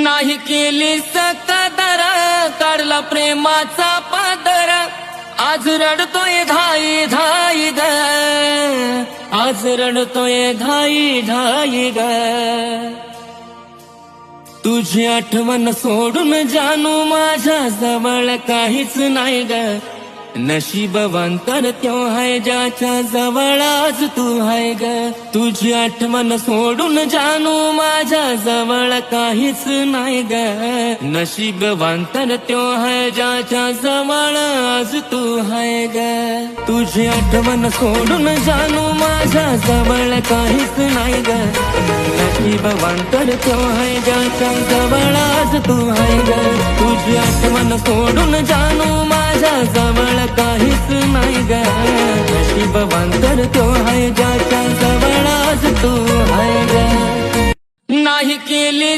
नाही केली सकदर, काढला प्रेमाचा पादर, आज रडतोय धाई धाई ग, आज रडतोय धाई धाई ग. तुझी आठवण सोडून जानू माझ्या जवळ काहीच नाही ग. नशीबवान तर त्यो है ज्याच्या जवळ आज तू है ग. तुझी आठवण सोडून जानू माझ्या जवळ काहीच नाही ग. नशीबवान तर त्यो है ज्याच्या जवळ आज तू है ग. तुझी आठवण सोडून जानू माझ्या जवळ काहीच नाही ग. नशीबवान तर त्यो है ज्याच्या जवळ आज तू है ग. तुझी आठवण सोडून जानू माझ्या जवळ काहीच नाही ग. नशीबवान तर तो है ज्याच्या जवळ आज तू है ग. नाही केली